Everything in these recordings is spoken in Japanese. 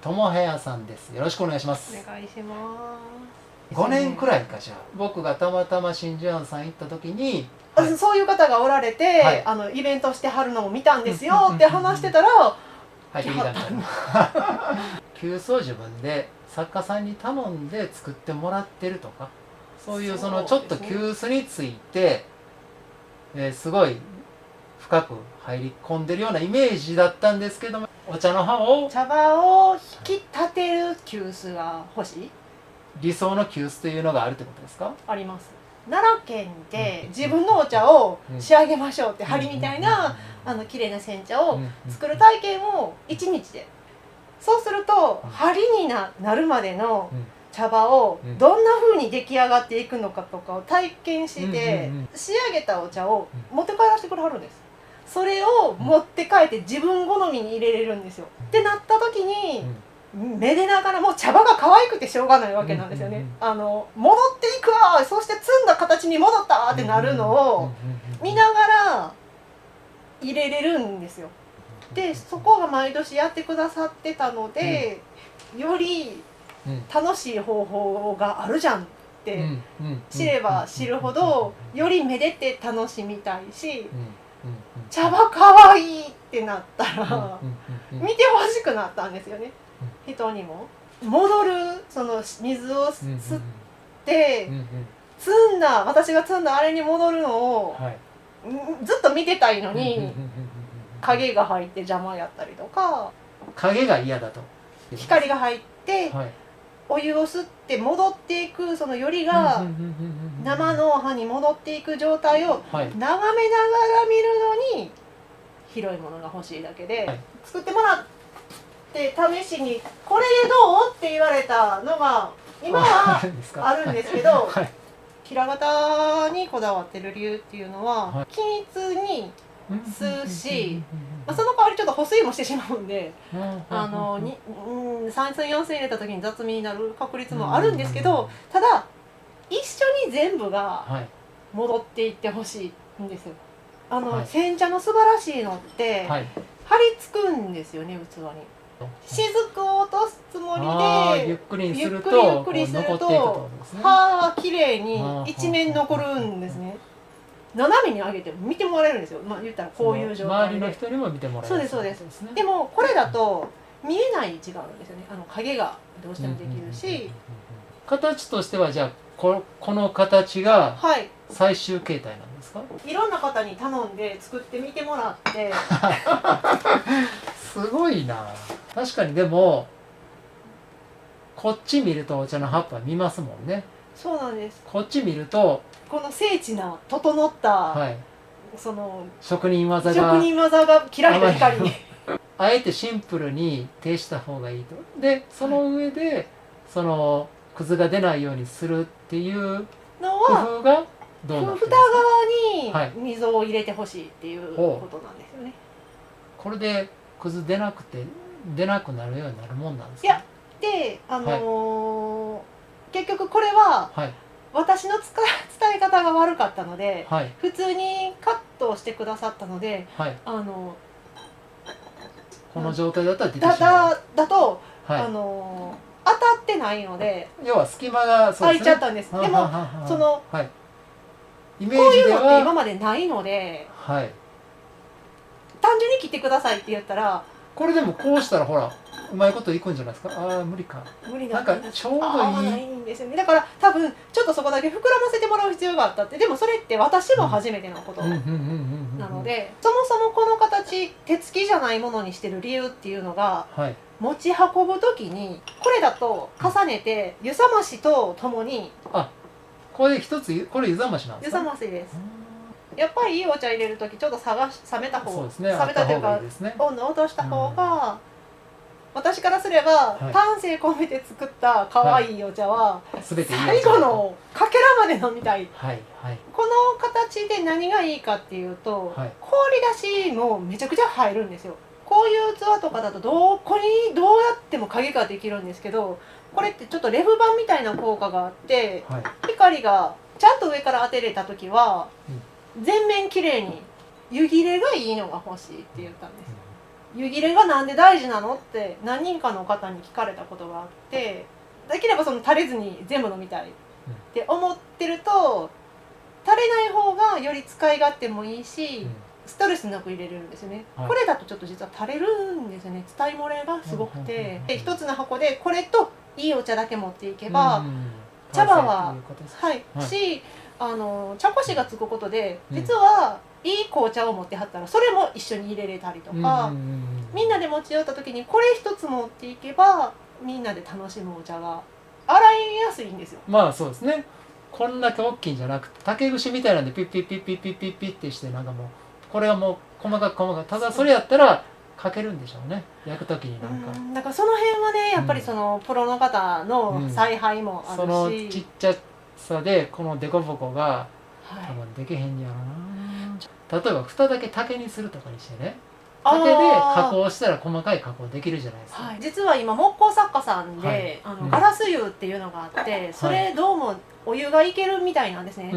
友部屋さんです。よろしくお願いします。お願いします。5年くらいかしら。僕がたまたま真珠庵さん行った時に、そういう方がおられて、イベントしてはるのも見たんですよって話してたら入ってきたんだ。急須を自分で作家さんに頼んで作ってもらってるとか、そういうそのちょっと急須について、すごい深く入り込んでるようなイメージだったんですけども、茶葉を引き立てる急須が欲しい。理想の急須というのがあるってことですか？あります。奈良県で自分のお茶を仕上げましょうって針みたいな綺麗な煎茶を作る体験を1日で、そうすると針になるまでの茶葉をどんな風に出来上がっていくのかとかを体験して仕上げたお茶を持って帰らせてくれはるんです。それを持って帰って自分好みに入れれるんですよ。ってなった時にめでながらもう茶葉が可愛くてしょうがないわけなんですよね。戻っていくわ、そして摘んだ形に戻ったってなるのを見ながら入れれるんですよ。でそこが毎年やってくださってたので、より楽しい方法があるじゃんって知れば知るほどよりめでて楽しみたいし、茶葉可愛いってなったら見てほしくなったんですよね。人にも戻る、その水を吸って私が摘んだあれに戻るのをずっと見てたいのに影が入って邪魔やったりとか、影が嫌だと、光が入ってお湯を吸って戻っていく、そのよりが生の葉に戻っていく状態を眺めながら見るのに広いものが欲しいだけで、作ってもらって試しに「これでどう?」って言われたのが今はあるんですけど、平型にこだわってる理由っていうのは均一に吸うし、その代わりちょっと保水もしてしまうんで、3寸4寸入れた時に雑味になる確率もあるんですけど、ただ一緒に全部が戻っていってほしいんですよ。煎茶の素晴らしいのって張り付くんですよね、器に。雫を落とすつもりでゆっくりすると葉は綺麗に一面残るんですね。斜めに上げても見てもらえるんですよ。言ったらこういう状態で周りの人にも見てもらえる。そうですそうです。でもこれだと見えない位置があるんですよね。影がどうしてもできるし、形としてはじゃあこの形が最終形態なんですか？いろんな方に頼んで作ってみてもらってすごいな。確かに。でもこっち見るとお茶の葉っぱ見ますもんね。そうなんです。こっち見るとこの精緻な整った、その職人技が切られた光にあえてシンプルに呈した方がいいと。でその上でそのくずが出ないようにするっていう工夫がどうなってるんですか？蓋側に溝を入れてほしいっていうことなんですよね。これでくず出なくなるようになるもんなんですか？いや、で結局これは私の伝え方が悪かったので、普通にカットをしてくださったので、この状態だったら出てしまうだと当たってないので、要は隙間が空いちゃったんです。でもそのイメージではこういうのって今までないので、単純に切ってくださいって言ったら、これでもこうしたらほらうまいこといくんじゃないですか？無理か。なんかちょうどいい。ないんですよね。だから多分ちょっとそこだけ膨らませてもらう必要があったって。でもそれって私も初めてのことなので、そもそもこの形手つきじゃないものにしてる理由っていうのが、持ち運ぶ時にこれだと重ねて湯冷ましとともに、これ一つこれ湯冷ましなんですか？湯冷ましです。やっぱりいいお茶入れる時ちょっと冷めた方、冷めたというか温度を落とした方が、私からすれば丹精込めて作った可愛いお茶は最後のかけらまで飲みたい。この形で何がいいかっていうと、氷出しもめちゃくちゃ入るんですよ。こういう器とかだとどこにどうやっても影ができるんですけど、これってちょっとレフ板みたいな効果があって、光がちゃんと上から当てれた時は全面きれいに湯切れがいいのが欲しいって言ったんです。湯切れがなんで大事なのって何人かの方に聞かれたことがあって、できればその垂れずに全部飲みたいって思ってると、垂れない方がより使い勝手もいいし、ストレスなく入れれるんですよね、はい、これだとちょっと実は垂れるんですよね、伝い漏れがすごくて、で一つの箱でこれといいお茶だけ持っていけば、茶葉はし、茶こしがつくことで実はいい紅茶を持ってはったらそれも一緒に入れれたりとか、みんなで持ち寄った時にこれ一つ持っていけばみんなで楽しむお茶が洗いやすいんですよ。まあそうですね。こんだけ大きいんじゃなくて竹串みたいなんでピッピッピッピッピッピッピッってして、なんかもうこれはもう細かく細かく、ただそれやったらかけるんでしょうね、焼く時に。だからその辺はねやっぱりそのプロの方の采配もあるし、そのちっちゃさでこのデコボコが多分できへんやろな。例えば蓋だけ竹にするとかにしてね、竹で加工したら細かい加工できるじゃないですか。実は今木工作家さんで、ガラス湯っていうのがあって、それどうもお湯がいけるみたいなんですね。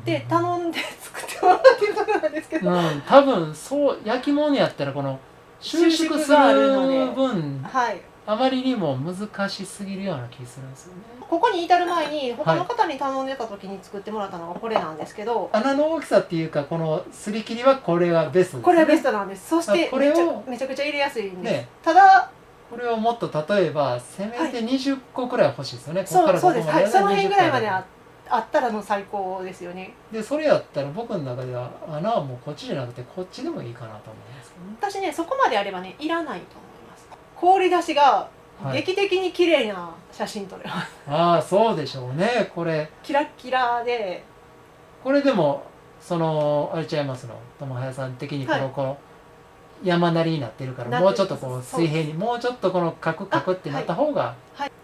で頼んで作ってもらってるところなんですけど、多分そう焼き物やったらこの収縮する分、あまりにも難しすぎるような気するんですよね。ここに至る前に他の方に頼んでた時に作ってもらったのがこれなんですけど、穴の大きさっていうかこのすり切りはこれはベストですね。これはベストなんです。そしてこれをめちゃくちゃ入れやすいんです、ね、ただこれをもっと例えばせめて20個くらい欲しいですよね、そうです、その辺ぐらいまであったらもう最高ですよね。でそれやったら僕の中では穴はもうこっちじゃなくてこっちでもいいかなと思うんですけどね。私ねそこまであればねいらないと思います。氷出しが劇的に綺麗な写真撮れます、ああそうでしょうね。これキラッキラで、これでもそのあれちゃいますの、友早さん的にこの山なりになってるから、もうちょっとこう水平にもうちょっとこのカクカクってなった方が、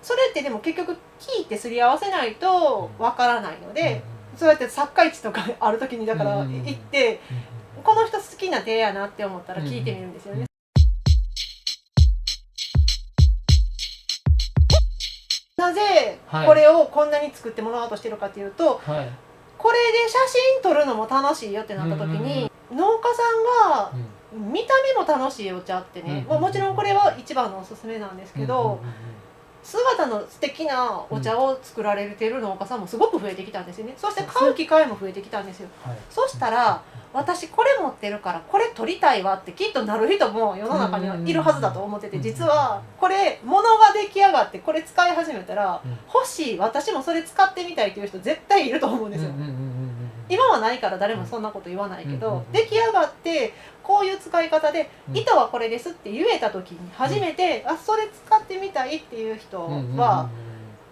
それってでも結局木ってすり合わせないとわからないので、そうやって作家市とかある時にだから行って、この人好きな手やなって思ったら聞いてみるんですよね。なぜこれをこんなに作ってもらおうとしてるかというと、これで写真撮るのも楽しいよってなった時に、農家さんが見た目も楽しいお茶ってね、もちろんこれは一番のおすすめなんですけど、姿の素敵なお茶を作られてる農家さんもすごく増えてきたんですよね。そして買う機会も増えてきたんですよ。そしたら私これ持ってるからこれ取りたいわってきっとなる人も世の中にはいるはずだと思ってて、実はこれ物が出来上がってこれ使い始めたら欲しい、私もそれ使ってみたいという人絶対いると思うんですよ。今はないから誰もそんなこと言わないけど、出来上がってこういう使い方で糸はこれですって言えた時に初めて、あそれ使ってみたいっていう人は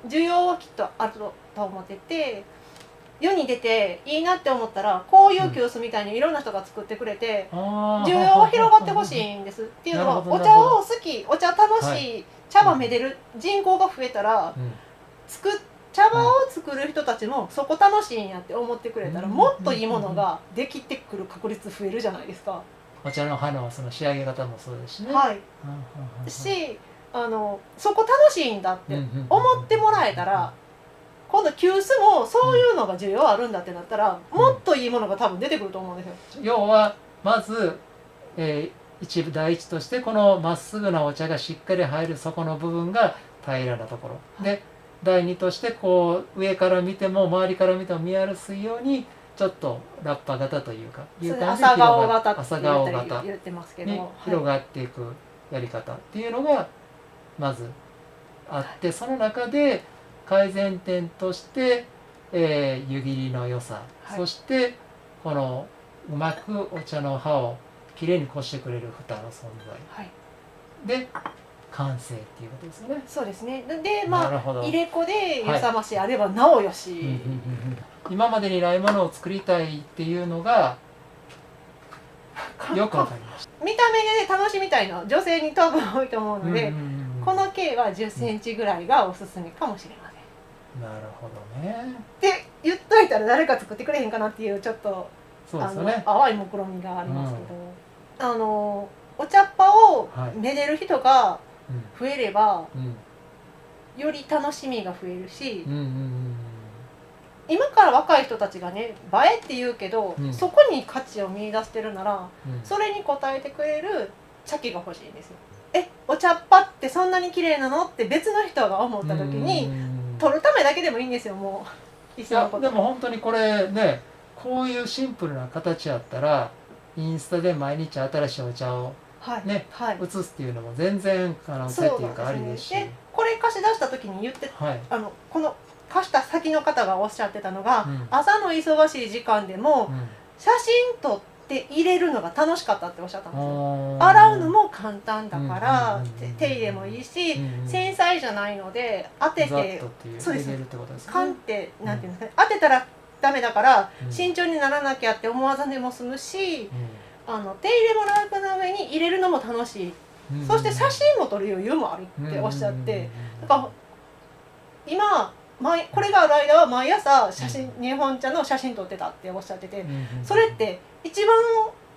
需要はきっとあると思ってて、世に出ていいなって思ったらこういう急須みたいにいろんな人が作ってくれて需要が広がってほしいんです。っていうのはお茶を好き、お茶楽しい、茶葉めでる人口が増えたら茶葉を作る人たちもそこ楽しいんやって思ってくれたら、もっといいものができてくる確率増えるじゃないですか。お茶の葉のその仕上げ方もそうですしね。しそこ楽しいんだって思ってもらえたら、今度急須もそういうのが需要あるんだってなったら、もっといいものが多分出てくると思うんですよ。要はまず、第一としてこのまっすぐなお茶がしっかり入る底の部分が平らなところで、第二としてこう上から見ても周りから見ても見やすいようにちょっとラッパ型というか朝顔型って言ってますけど、に広がっていくやり方っていうのがまずあって、その中で改善点として、湯切りの良さ、そしてこのうまくお茶の葉をきれいにこしてくれる蓋の存在、で完成っていうことですよね。そうですね。で入れ子で湯冷ましあればなおよし、今までにないものを作りたいっていうのがよくわかりました。見た目で楽しみたいの女性に多分多いと思うので、この径は10センチぐらいがおすすめかもしれません。なるほどね。って言っといたら誰か作ってくれへんかなっていうちょっとそうですよね、淡い目論みがありますけど、お茶っ葉をめでる人が増えれば、より楽しみが増えるし、今から若い人たちがね映えって言うけど、そこに価値を見出してるなら、それに応えてくれる茶器が欲しいんですよ。お茶っ葉ってそんなに綺麗なのって別の人が思った時に取るためだけでもいいんですよ。もういっそのこと。でも本当にこれね、こういうシンプルな形やったらインスタで毎日新しいお茶をね、写すっていうのも全然可能性っていうかありですし、でこれ貸し出した時に言って、はい、この貸した先の方がおっしゃってたのが、うん、朝の忙しい時間でもうん、写真撮って入れるのが楽しかったっておっしゃったんですよ。あ洗うのも簡単だかうら、ん手入れもいいし、うん繊細じゃないので当てざってとっていうそうです入れるってことですカンっね。てなんていうんですかね、当てたらダメだからうん慎重にならなきゃって思わずでも済むし、う手入れも楽な上に入れるのも楽しい、ん、そして写真も撮る余裕もあるっておっしゃって、だから今これがある間は毎朝日本茶の写真撮ってたっておっしゃってて、それって一番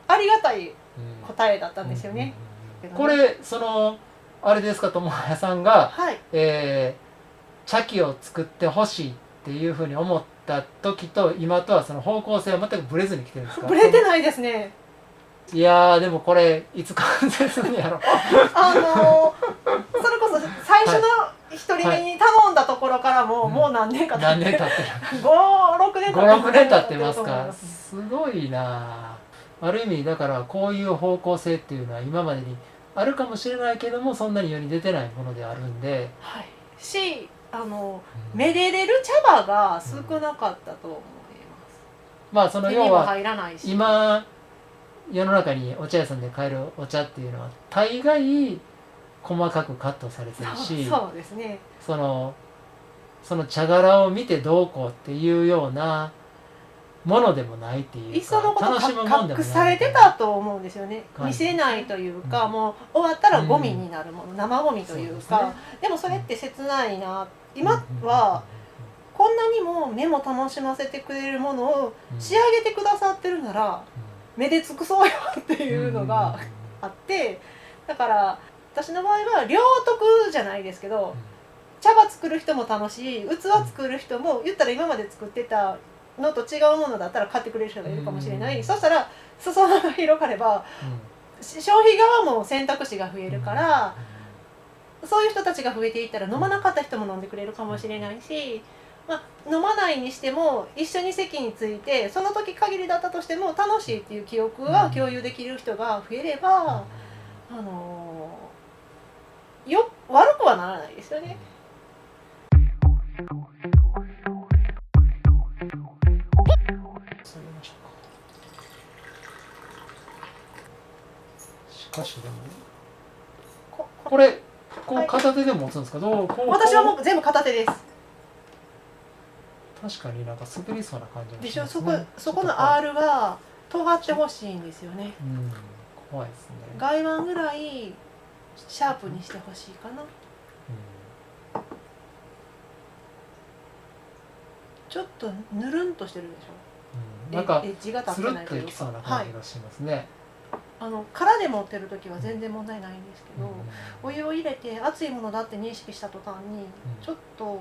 ありがたい答えだったんですよね。これあれですか、友也さんが、はい、茶器を作ってほしいっていうふうに思った時と今とはその方向性は全くブレずに来てるんですか？ブレてないですね。いやーでもこれいつ完成するんやろ。それこそ最初の一人目に頼んだところからも、もう何年か経ってる。何年経ってる5、6年5、6年経ってますと思いか。すごいな。ある意味だからこういう方向性っていうのは今までにあるかもしれないけどもそんなに世に出てないものであるんで、はい、めでれる茶葉が少なかったと思います。まあその手にも要は入らないし、今世の中にお茶屋さんで買えるお茶っていうのは大概細かくカットされてるし、そうですね。その茶殻を見てどうこうっていうようなものでもないっていういっそのか、こと楽しむもんでもない隠されてたと思うんですよね。はい見せないというか、うんもう終わったらゴミになるもの、生ゴミというか。そうですねでもそれって切ないな。今はこんなにも目も楽しませてくれるものを仕上げてくださってるなら、目で尽くそうよっていうのがあって、だから私の場合は両得じゃないですけど、茶葉作る人も楽しい、器作る人も言ったら今まで作ってたのと違うものだったら買ってくれる人がいるかもしれない、そしたら裾野が広がれば消費側も選択肢が増えるから、そういう人たちが増えていったら飲まなかった人も飲んでくれるかもしれないし、飲まないにしても一緒に席についてその時限りだったとしても楽しいっていう記憶が共有できる人が増えれば、悪くはならないですよね。しかしでもこれこう片手で持つんですか？私はもう全部片手です。確かになんか滑りそうな感じがでしょ。しますね。そこの R が尖ってほしいんですよね。怖いですね。外腕ぐらいシャープにしてほしいかな。ちょっとぬるんとしてるでしょ。なんかエッジが立ってつるないというか、っといきそうな感じがしますね。殻で持ってる時は全然問題ないんですけど、お湯を入れて熱いものだって認識した途端にちょっと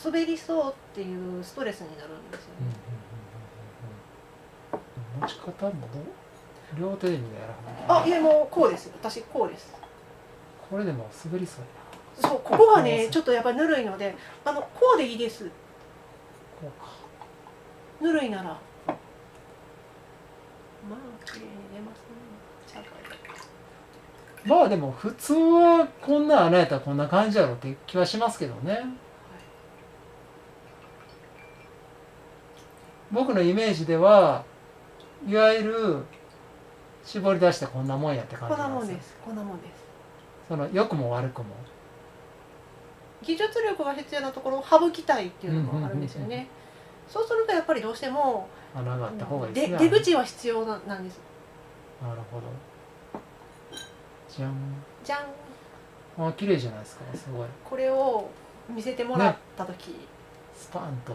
滑りそうっていうストレスになるんですよね。持ち方も両手でみたいな。いやもうこうです。私こうです。これでも滑りそうそう、ここがねちょっとやっぱりぬるいので、こうでいいです。こうか。ぬるいなら綺麗に出ますね。まあでも普通はこんな穴やったらこんな感じやろって気はしますけどね。僕のイメージではいわゆる絞り出してこんなもんやって感じこんなもんす。です。こんなもんです。良くも悪くも技術力が必要なところを省きたいっていうのもあるんですよね。そうするとやっぱりどうしても穴があった方がいいですね。出口は必要なんです。なるほど。じゃん。じゃん。綺麗じゃないですか。すごい。これを見せてもらった時、スパンと。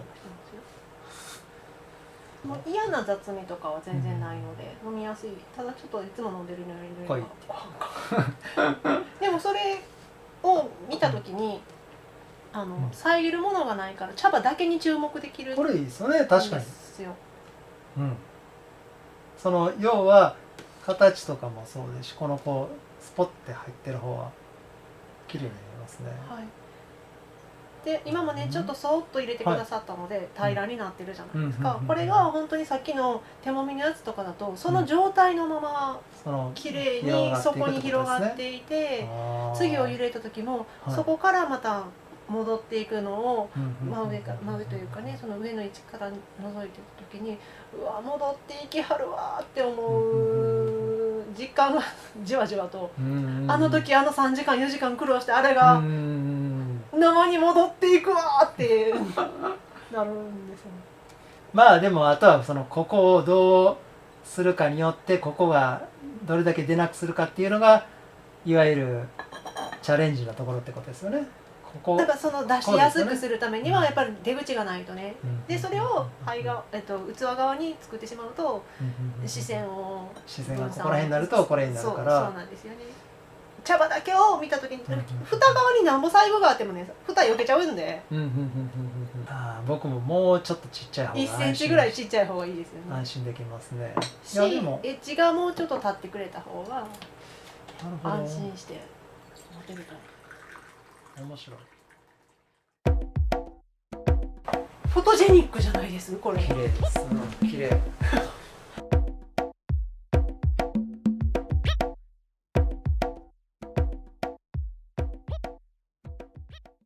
もう嫌な雑味とかは全然ないので、飲みやすい。ただちょっといつも飲んでるのよりでもそれを見た時に遮るものがないから茶葉だけに注目できる。これいいですよね。確かに。ですよ。要は形とかもそうですし、このこうスポッて入ってる方は綺麗に見えますね。はい。で今もねちょっとそーっと入れてくださったので平らになってるじゃないですか。これが本当にさっきの手もみのやつとかだとその状態のまま綺麗にそこに広がっていて、次を入れた時もそこからまた戻っていくのを真上というかね、その上の位置から覗いてた時にうわ戻っていきはるわって思う実感がじわじわと、あの時あの3時間4時間苦労してあれが生に戻っていくわってなるんですよね。まあでもあとはそのここをどうするかによってここがどれだけ出なくするかっていうのがいわゆるチャレンジなところってことですよね。ここだからその出しやすくするためにはやっぱり出口がないとね、でそれを器側に作ってしまうと視線がここら辺になるとこれになるから、そうなんですよね。茶葉だけを見た時に蓋側になんぼ細部があってもね蓋避けちゃうんで、僕ももうちょっとちっちゃい方が1センチぐらいちっちゃい方がいいですよね。安心できますね。し、エッジがもうちょっと立ってくれた方が安心して持てるから。面白い。フォトジェニックじゃないですこれ。綺麗です。綺麗。